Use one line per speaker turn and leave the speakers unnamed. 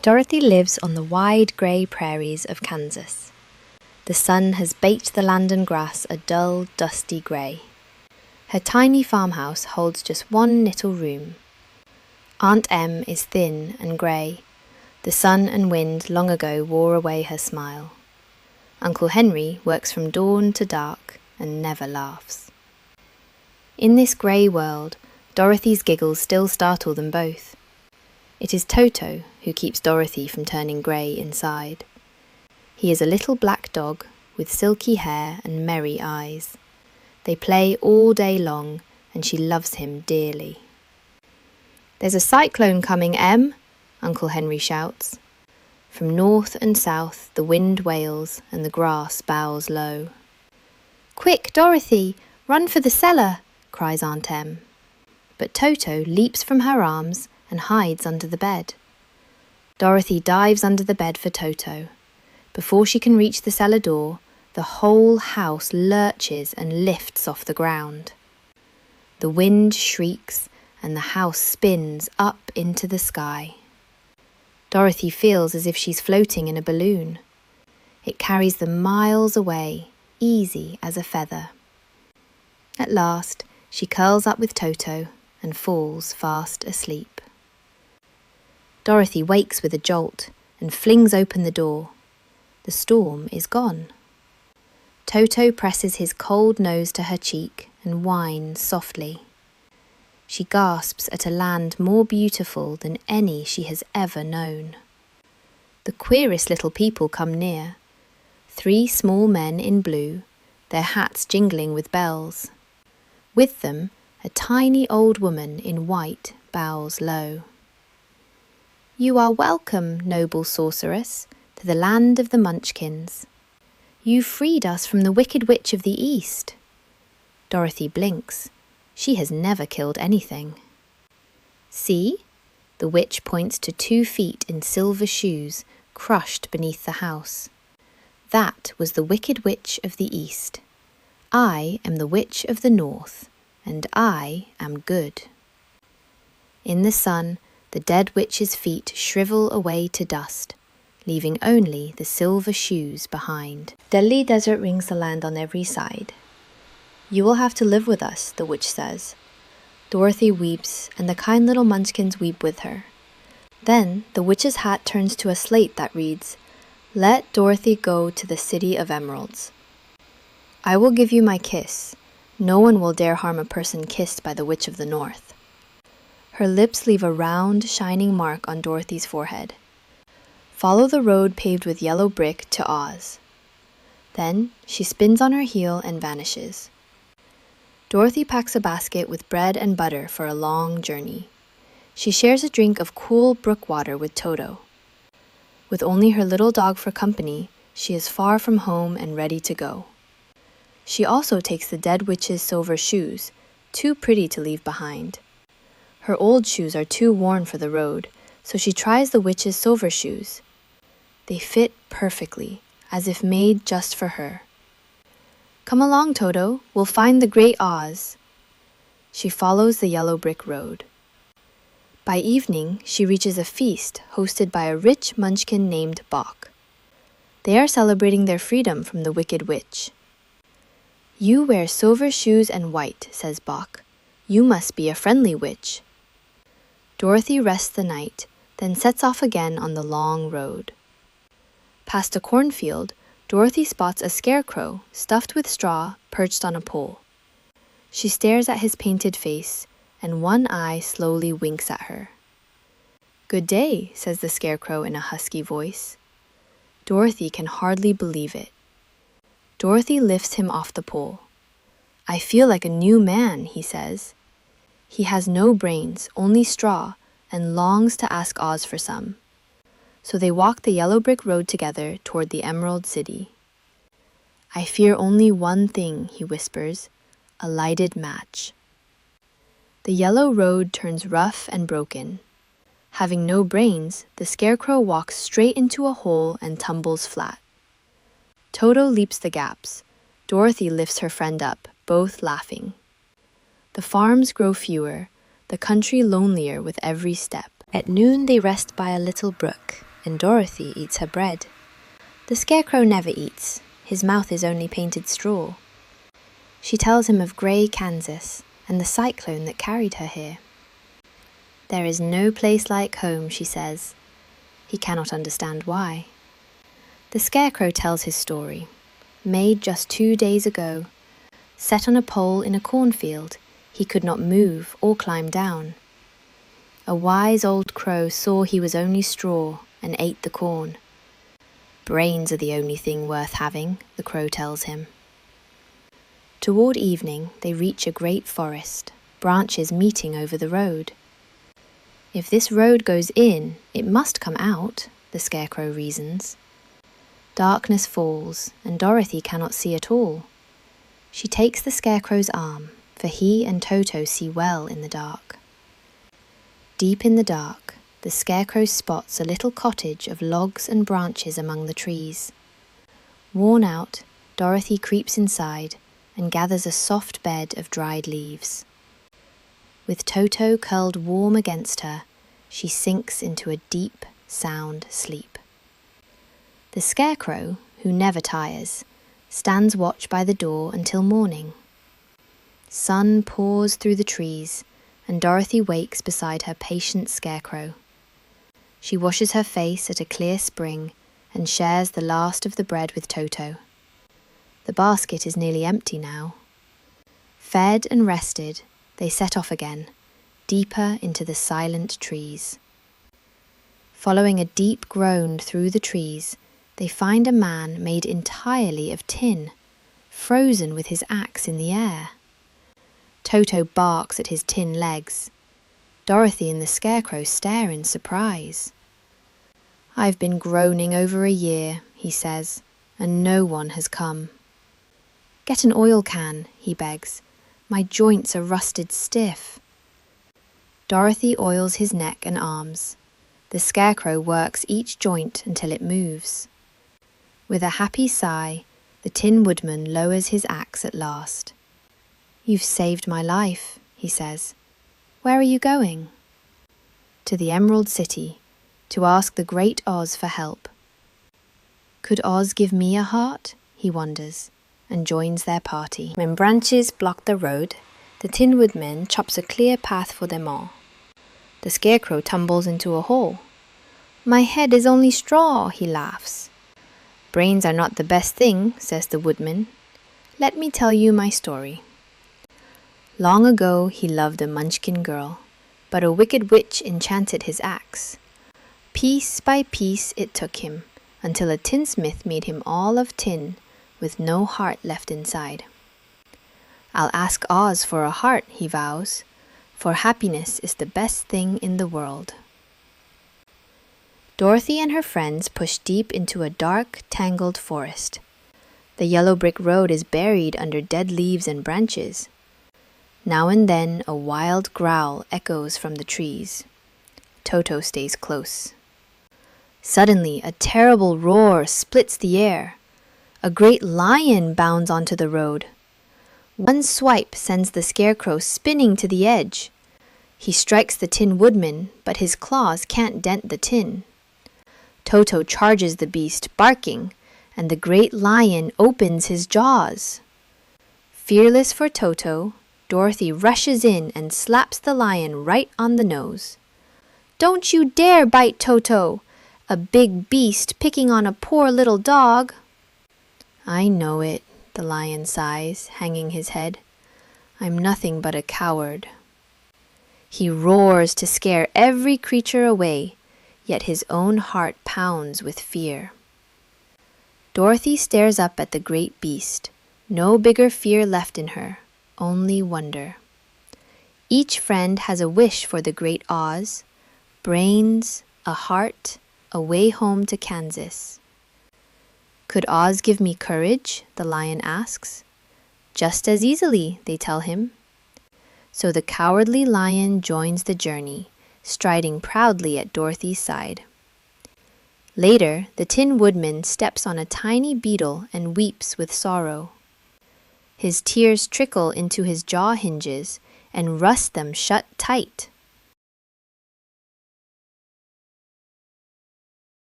Dorothy lives on the wide grey prairies of Kansas. The sun has baked the land and grass a dull, dusty grey. Her tiny farmhouse holds just one little room. Aunt Em is thin and grey. The sun and wind long ago wore away her smile. Uncle Henry works from dawn to dark and never laughs. In this grey world, Dorothy's giggles still startle them both. It is Toto who keeps Dorothy from turning grey inside. He is a little black dog with silky hair and merry eyes. They play all day long, and she loves him dearly. "There's a cyclone coming, Em," Uncle Henry shouts. From north and south the wind wails and the grass bows low. "Quick, Dorothy, run for the cellar," cries Aunt Em. But Toto leaps from her arms and hides under the bed. Dorothy dives under the bed for Toto. Before she can reach the cellar door, the whole house lurches and lifts off the ground. The wind shrieks and the house spins up into the sky. Dorothy feels as if she's floating in a balloon. It carries them miles away, easy as a feather. At last, she curls up with Toto and falls fast asleep. Dorothy wakes with a jolt and flings open the door. The storm is gone. Toto presses his cold nose to her cheek and whines softly. She gasps at a land more beautiful than any she has ever known. The queerest little people come near. 3 small men in blue, their hats jingling with bells. With them, a tiny old woman in white bows low. "You are welcome, noble sorceress, to the land of the Munchkins. You freed us from the Wicked Witch of the East." Dorothy blinks. She has never killed anything. "See?" The witch points to 2 feet in silver shoes crushed beneath the house. "That was the Wicked Witch of the East. I am the Witch of the North, and I am good." In the sun, the dead witch's feet shrivel away to dust, leaving only the silver shoes behind. Deadly desert rings the land on every side. "You will have to live with us," the witch says. Dorothy weeps, and the kind little Munchkins weep with her. Then the witch's hat turns to a slate that reads, "Let Dorothy go to the City of Emeralds. I will give you my kiss. No one will dare harm a person kissed by the Witch of the North." Her lips leave a round, shining mark on Dorothy's forehead. Follow the road paved with yellow brick to Oz. Then she spins on her heel and vanishes. Dorothy packs a basket with bread and butter for a long journey. She shares a drink of cool brook water with Toto. With only her little dog for company, she is far from home and ready to go. She also takes the dead witch's silver shoes, too pretty to leave behind. Her old shoes are too worn for the road, so she tries the witch's silver shoes. They fit perfectly, as if made just for her. "Come along, Toto, we'll find the Great Oz." She follows the yellow brick road. By evening, she reaches a feast hosted by a rich munchkin named Bok. They are celebrating their freedom from the Wicked Witch. "You wear silver shoes and white," says Bok. "You must be a friendly witch." Dorothy rests the night, then sets off again on the long road. Past a cornfield, Dorothy spots a scarecrow stuffed with straw perched on a pole. She stares at his painted face, and one eye slowly winks at her. "Good day," says the scarecrow in a husky voice. Dorothy can hardly believe it. Dorothy lifts him off the pole. "I feel like a new man," he says. He has no brains, only straw, and longs to ask Oz for some. So they walk the yellow brick road together toward the Emerald City. "I fear only one thing," he whispers, "a lighted match." The yellow road turns rough and broken. Having no brains, the scarecrow walks straight into a hole and tumbles flat. Toto leaps the gaps. Dorothy lifts her friend up, both laughing. The farms grow fewer, the country lonelier with every step. At noon they rest by a little brook, and Dorothy eats her bread. The Scarecrow never eats. His mouth is only painted straw. She tells him of grey Kansas and the cyclone that carried her here. There is no place like home, she says. He cannot understand why. The Scarecrow tells his story, made just 2 days ago. Set on a pole in a cornfield, he could not move or climb down. A wise old crow saw he was only straw and ate the corn. Brains are the only thing worth having, the crow tells him. Toward evening, they reach a great forest, branches meeting over the road. If this road goes in, it must come out, the Scarecrow reasons. Darkness falls, and Dorothy cannot see at all. She takes the Scarecrow's arm, for he and Toto see well in the dark. Deep in the dark, the Scarecrow spots a little cottage of logs and branches among the trees. Worn out, Dorothy creeps inside and gathers a soft bed of dried leaves. With Toto curled warm against her, she sinks into a deep, sound sleep. The Scarecrow, who never tires, stands watch by the door until morning. Sun pours through the trees, and Dorothy wakes beside her patient Scarecrow. She washes her face at a clear spring and shares the last of the bread with Toto. The basket is nearly empty now. Fed and rested, they set off again, deeper into the silent trees. Following a deep groan through the trees, they find a man made entirely of tin, frozen with his axe in the air. Toto barks at his tin legs. Dorothy and the Scarecrow stare in surprise. "I've been groaning over a year," he says, "and no one has come." "Get an oil can," he begs. "My joints are rusted stiff." Dorothy oils his neck and arms. The Scarecrow works each joint until it moves. With a happy sigh, the Tin Woodman lowers his axe at last. "You've saved my life," he says. "Where are you going?" "To the Emerald City, to ask the great Oz for help." Could Oz give me a heart? He wonders, and joins their party. When branches block the road, the Tin Woodman chops a clear path for them all. The Scarecrow tumbles into a hole. "My head is only straw," he laughs. "Brains are not the best thing," says the Woodman. "Let me tell you my story." Long ago he loved a Munchkin girl, but a wicked witch enchanted his axe. Piece by piece it took him, until a tinsmith made him all of tin, with no heart left inside. "I'll ask Oz for a heart," he vows, "for happiness is the best thing in the world." Dorothy and her friends push deep into a dark, tangled forest. The yellow brick road is buried under dead leaves and branches. Now and then a wild growl echoes from the trees. Toto stays close. Suddenly, a terrible roar splits the air. A great lion bounds onto the road. One swipe sends the Scarecrow spinning to the edge. He strikes the Tin Woodman, but his claws can't dent the tin. Toto charges the beast, barking, and the great lion opens his jaws. Fearless for Toto, Dorothy rushes in and slaps the lion right on the nose. "Don't you dare bite Toto! A big beast picking on a poor little dog." "I know it," the lion sighs, hanging his head. "I'm nothing but a coward." He roars to scare every creature away, yet his own heart pounds with fear. Dorothy stares up at the great beast, no bigger fear left in her, only wonder. Each friend has a wish for the great Oz: brains, a heart, a way home to Kansas. "Could Oz give me courage?" the lion asks. "Just as easily," they tell him. So the cowardly lion joins the journey, striding proudly at Dorothy's side. Later, the Tin Woodman steps on a tiny beetle and weeps with sorrow. His tears trickle into his jaw hinges and rust them shut tight.